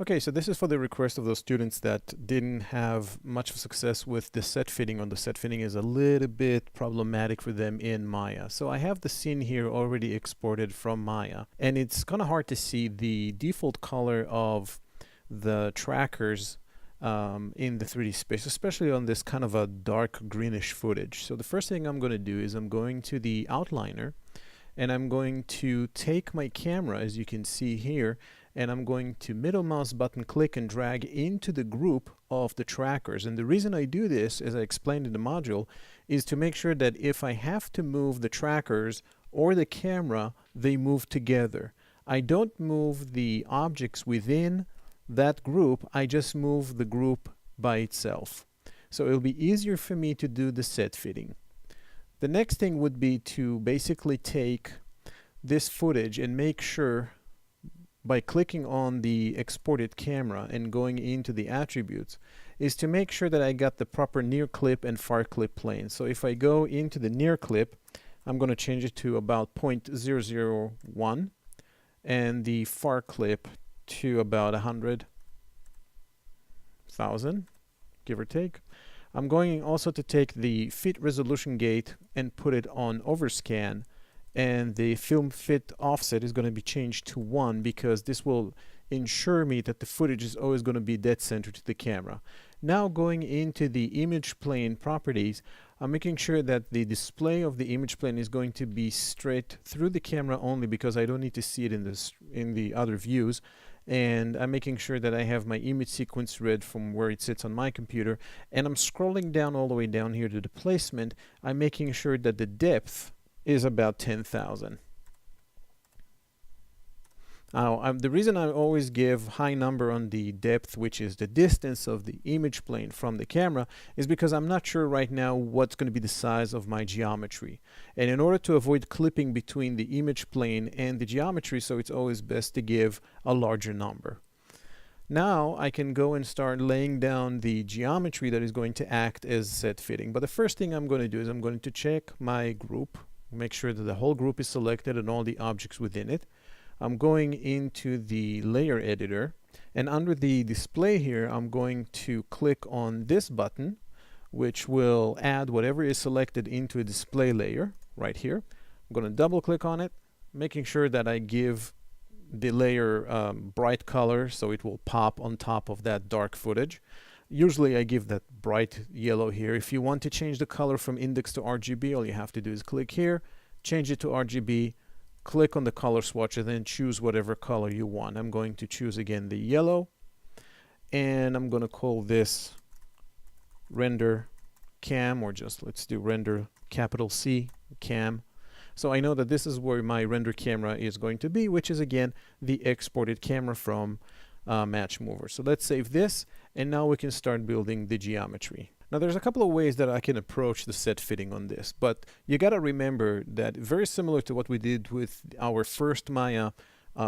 Okay, so this is for the request of those students that didn't have much success with the set fitting, or the set fitting is a little bit problematic for them in Maya. So I have the scene here already exported from Maya, and it's kind of hard to see the default color of the trackers in the 3D space, especially on this kind of a dark greenish footage. So the first thing I'm going to do is I'm going to the outliner, and I'm going to take my camera, as you can see here, and I'm going to middle mouse button click and drag into the group of the trackers. And the reason I do this, as I explained in the module, is to make sure that if I have to move the trackers or the camera, they move together. I don't move the objects within that group, I just move the group by itself. So it'll be easier for me to do the set fitting. The next thing would be to basically take this footage and make sure, by clicking on the exported camera and going into the attributes, is to make sure that I got the proper near clip and far clip plane. So if I go into the near clip, I'm going to change it to about 0.001 and the far clip to about 100,000, give or take. I'm going also to take the fit resolution gate and put it on overscan, and the film fit offset is going to be changed to 1 because this will ensure me that the footage is always going to be dead center to the camera. Now going into the image plane properties, I'm making sure that the display of the image plane is going to be straight through the camera only because I don't need to see it in the other views. And I'm making sure that I have my image sequence read from where it sits on my computer, and I'm scrolling down all the way down here to the placement. I'm making sure that the depth is about 10,000. Now, the reason I always give high number on the depth, which is the distance of the image plane from the camera, is because I'm not sure right now what's going to be the size of my geometry. And in order to avoid clipping between the image plane and the geometry, so it's always best to give a larger number. Now I can go and start laying down the geometry that is going to act as set fitting. But the first thing I'm going to do is I'm going to check my group, make sure that the whole group is selected and all the objects within it. I'm going into the layer editor, and under the display here I'm going to click on this button, which will add whatever is selected into a display layer right here. I'm going to double click on it, making sure that I give the layer bright color so it will pop on top of that dark footage. Usually I give that bright yellow here. If you want to change the color from index to RGB, all you have to do is click here, change it to RGB, click on the color swatch, and then choose whatever color you want. I'm going to choose again the yellow, and I'm going to call this render cam, or just let's do render capital C cam. So I know that this is where my render camera is going to be, which is again the exported camera from Match Mover. So let's save this, and now we can start building the geometry. Now there's a couple of ways that I can approach the set fitting on this, but you got to remember that very similar to what we did with our first Maya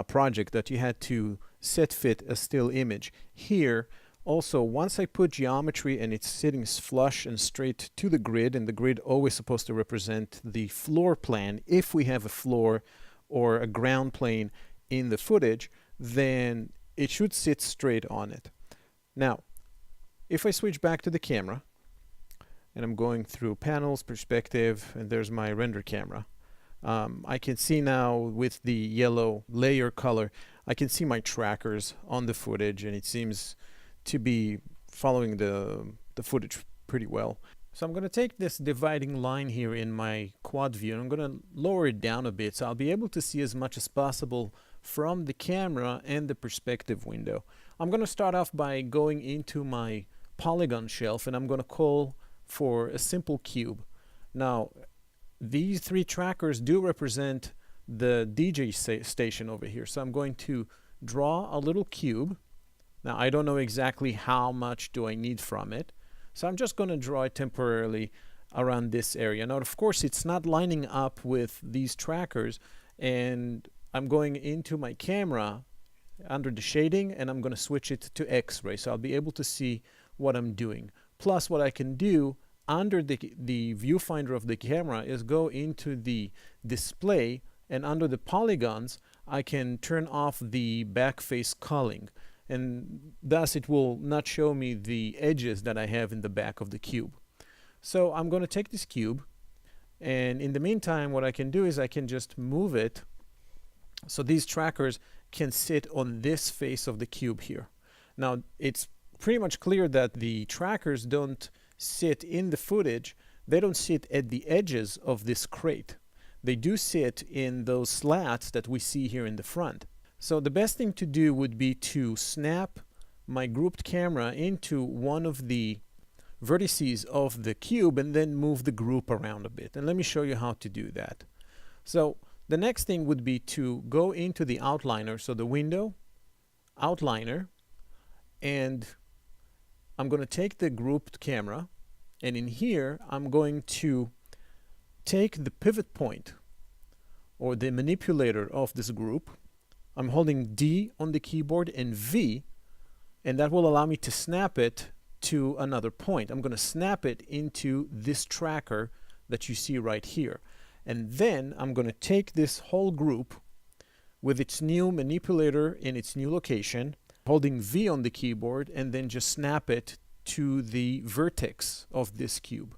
project, that you had to set fit a still image. Here also, once I put geometry and it's sitting flush and straight to the grid, and the grid always supposed to represent the floor plan if we have a floor or a ground plane in the footage, then it should sit straight on it. Now if I switch back to the camera, and I'm going through panels, perspective, and there's my render camera. I can see now with the yellow layer color, I can see my trackers on the footage, and it seems to be following the footage pretty well. So I'm going to take this dividing line here in my quad view, and I'm going to lower it down a bit so I'll be able to see as much as possible from the camera and the perspective window. I'm going to start off by going into my polygon shelf, and I'm going to call for a simple cube. Now these three trackers do represent the DJ station over here, so I'm going to draw a little cube. Now I don't know exactly how much do I need from it, so I'm just going to draw it temporarily around this area. Now of course it's not lining up with these trackers, and I'm going into my camera under the shading, and I'm going to switch it to X-ray so I'll be able to see what I'm doing. Plus what I can do under the viewfinder of the camera is go into the display, and under the polygons I can turn off the back face culling. and thus it will not show me the edges that I have in the back of the cube. So I'm going to take this cube, and in the meantime what I can do is I can just move it so these trackers can sit on this face of the cube here. Now it's pretty much clear that the trackers don't sit in the footage, they don't sit at the edges of this crate. They do sit in those slats that we see here in the front. So the best thing to do would be to snap my grouped camera into one of the vertices of the cube and then move the group around a bit. And let me show you how to do that. So the next thing would be to go into the outliner, so the window, outliner, and I'm going to take the grouped camera, and in here I'm going to take the pivot point or the manipulator of this group. I'm holding D on the keyboard and V, and that will allow me to snap it to another point. I'm going to snap it into this tracker that you see right here. And then I'm going to take this whole group with its new manipulator in its new location, holding V on the keyboard, and then just snap it to the vertex of this cube.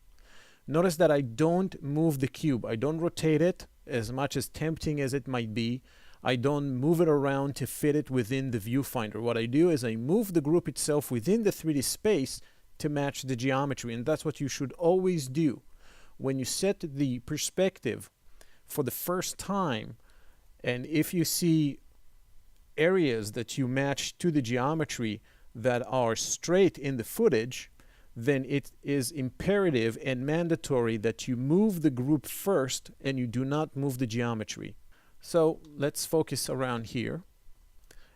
Notice that I don't move the cube. I don't rotate it, as much as tempting as it might be. I don't move it around to fit it within the viewfinder. What I do is I move the group itself within the 3D space to match the geometry, and that's what you should always do. When you set the perspective for the first time, and if you see areas that you match to the geometry that are straight in the footage, then it is imperative and mandatory that you move the group first and you do not move the geometry. So let's focus around here.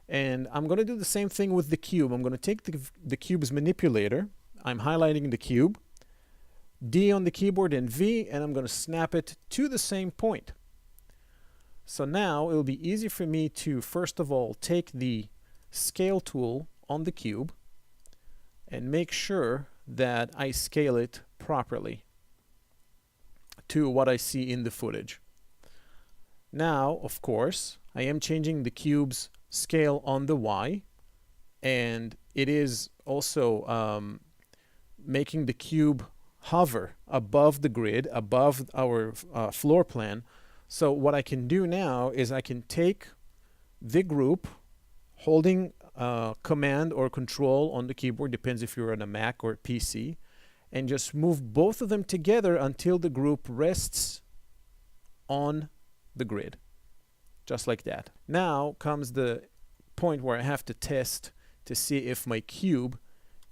And I'm going to do the same thing with the cube. I'm going to take the cube's manipulator. I'm highlighting the cube. D on the keyboard and V, and I'm going to snap it to the same point. So now it'll be easy for me to first of all take the scale tool on the cube and make sure that I scale it properly to what I see in the footage. Now, of course, I am changing the cube's scale on the Y, and it is also making the cube hover above the grid, above our floor plan. So what I can do now is I can take the group, holding Command or Control on the keyboard, depends if you're on a Mac or PC, and just move both of them together until the group rests on the grid, just like that. Now comes the point where I have to test to see if my cube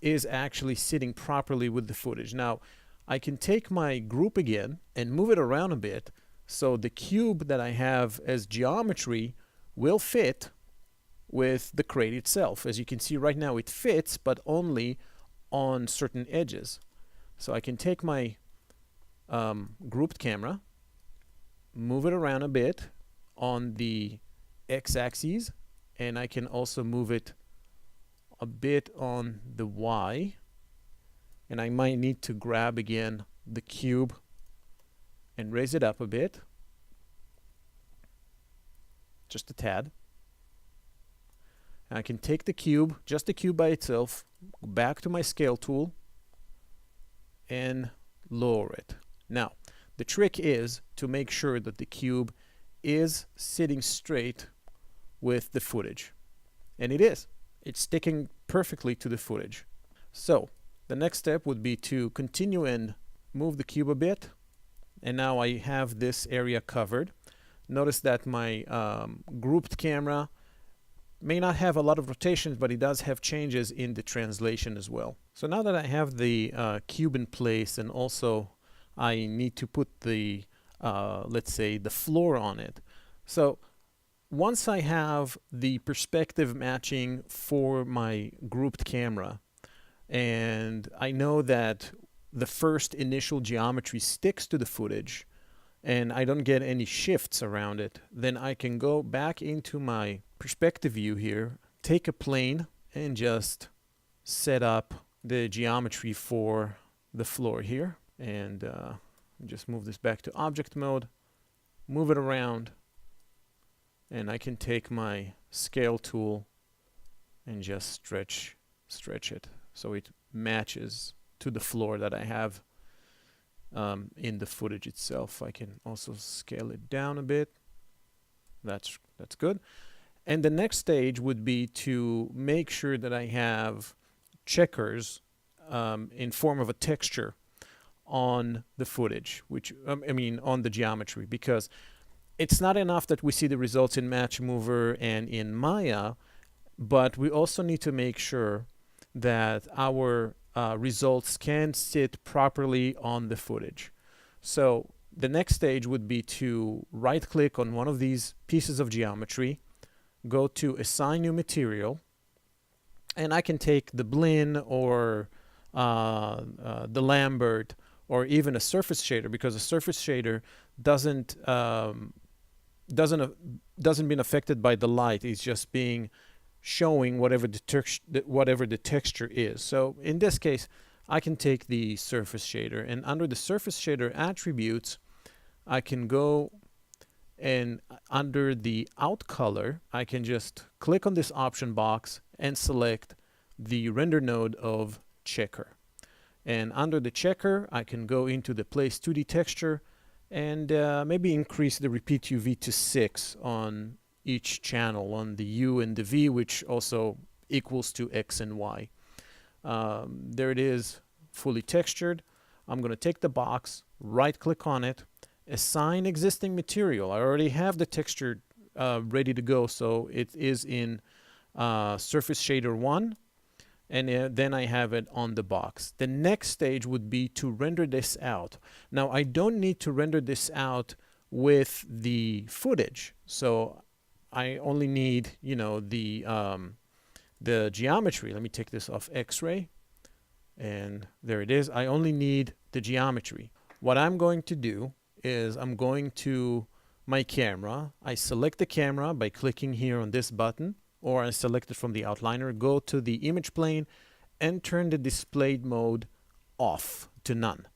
is actually sitting properly with the footage. Now, I can take my group again and move it around a bit so the cube that I have as geometry will fit with the crate itself. As you can see right now, it fits, but only on certain edges. So I can take my grouped camera, move it around a bit on the x-axis, and I can also move it a bit on the y, and I might need to grab again the cube and raise it up a bit, just a tad. And I can take the cube, just the cube by itself, go back to my scale tool and lower it. Now, the trick is to make sure that the cube is sitting straight with the footage. And it is. It's sticking perfectly to the footage. So the next step would be to continue and move the cube a bit. And now I have this area covered. Notice that my grouped camera may not have a lot of rotations, but it does have changes in the translation as well. So now that I have the cube in place, and also I need to put the, let's say, the floor on it. So once I have the perspective matching for my grouped camera, and I know that the first initial geometry sticks to the footage, and I don't get any shifts around it, then I can go back into my perspective view here, take a plane, and just set up the geometry for the floor here. And just move this back to object mode, move it around, and I can take my scale tool and just stretch it so it matches to the floor that I have in the footage itself. I can also scale it down a bit. That's good. And the next stage would be to make sure that I have checkers in form of a texture on the footage, which I mean on the geometry, because it's not enough that we see the results in Match Mover and in Maya, but we also need to make sure that our results can sit properly on the footage. So the next stage would be to right click on one of these pieces of geometry, go to Assign New Material, and I can take the Blinn or the Lambert or even a surface shader, because a surface shader doesn't been affected by the light. It's just being showing whatever the texture is. So in this case, I can take the surface shader, and under the surface shader attributes, I can go and under the out color, I can just click on this option box and select the render node of checker. And under the checker, I can go into the place 2D texture and maybe increase the repeat UV to 6 on each channel, on the U and the V, which also equals to X and Y. There it is, fully textured. I'm going to take the box, right click on it, assign existing material. I already have the texture ready to go, so it is in Surface Shader 1, and then I have it on the box. The next stage would be to render this out. Now, I don't need to render this out with the footage, so I only need, you know, the geometry. Let me take this off X-ray, and there it is. I only need the geometry. What I'm going to do is I'm going to my camera. I select the camera by clicking here on this button, or I select it from the outliner, go to the image plane and turn the displayed mode off to none.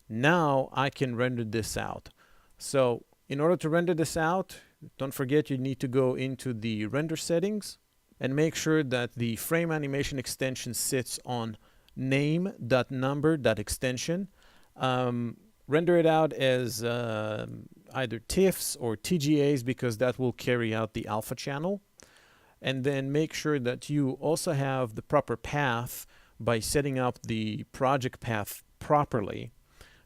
Now I can render this out. So in order to render this out, don't forget you need to go into the render settings and make sure that the frame animation extension sits on name.number.extension. Render it out as either TIFFs or TGAs, because that will carry out the alpha channel. And then make sure that you also have the proper path by setting up the project path properly.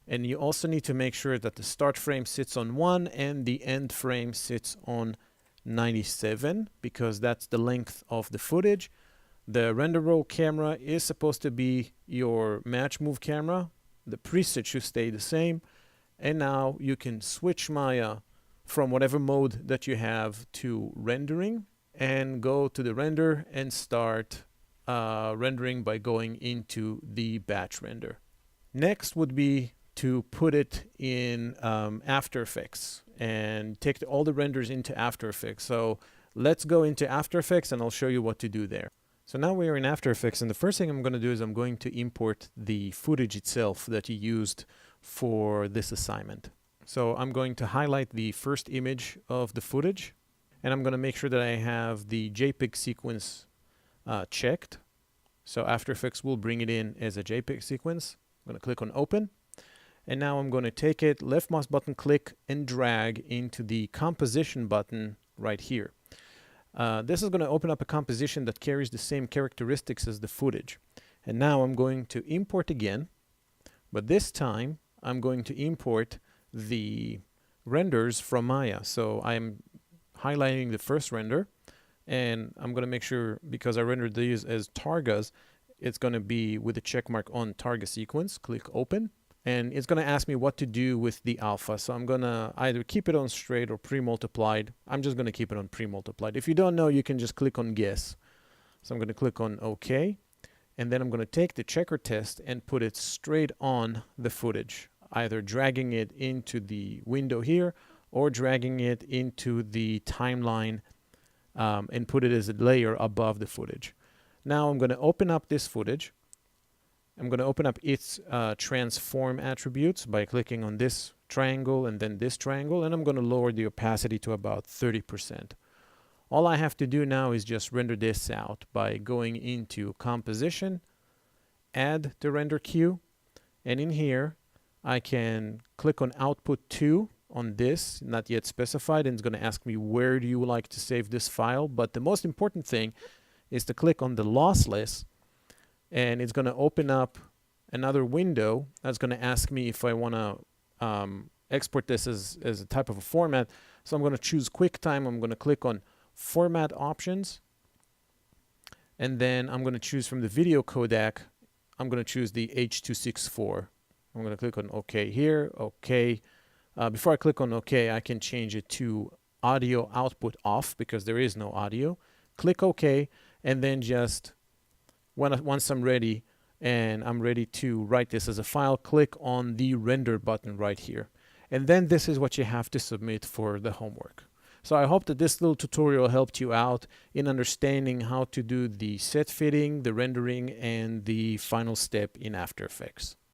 And you also need to make sure that the start frame sits on 1 and the end frame sits on 97, because that's the length of the footage. The render roll camera is supposed to be your match move camera. The preset should stay the same. And now you can switch Maya from whatever mode that you have to rendering, and go to the render and start rendering by going into the batch render. Next would be to put it in After Effects and take all the renders into After Effects. So let's go into After Effects and I'll show you what to do there. So now we are in After Effects, and the first thing I'm going to do is I'm going to import the footage itself that you used for this assignment. So I'm going to highlight the first image of the footage, and I'm going to make sure that I have the JPEG sequence checked. So After Effects will bring it in as a JPEG sequence. I'm going to click on Open. And now I'm going to take it, left mouse button click, and drag into the composition button right here. This is going to open up a composition that carries the same characteristics as the footage. And now I'm going to import again, but this time I'm going to import the renders from Maya. So I'm highlighting the first render, and I'm going to make sure, because I rendered these as targas, it's going to be with the check mark on targa sequence. Click Open, and it's going to ask me what to do with the alpha. So I'm going to either keep it on straight or pre-multiplied. I'm just going to keep it on pre-multiplied. If you don't know, you can just click on Guess. So I'm going to click on OK, and then I'm going to take the checker test and put it straight on the footage, either dragging it into the window here or dragging it into the timeline and put it as a layer above the footage. Now I'm going to open up this footage. I'm going to open up its transform attributes by clicking on this triangle and then this triangle, and I'm going to lower the opacity to about 30%. All I have to do now is just render this out by going into composition, add the render queue, and in here I can click on output 2 on this, not yet specified, and it's going to ask me where do you like to save this file. But the most important thing is to click on the lossless, and it's going to open up another window that's going to ask me if I want to export this as a type of a format. So I'm going to choose QuickTime. I'm going to click on Format Options, and then I'm going to choose from the video codec, I'm going to choose the H.264. I'm going to click on OK here, OK. Before I click on OK, I can change it to audio output off because there is no audio. Click OK, and then just once I'm ready and I'm ready to write this as a file, click on the render button right here. And then this is what you have to submit for the homework. So I hope that this little tutorial helped you out in understanding how to do the set fitting, the rendering, and the final step in After Effects.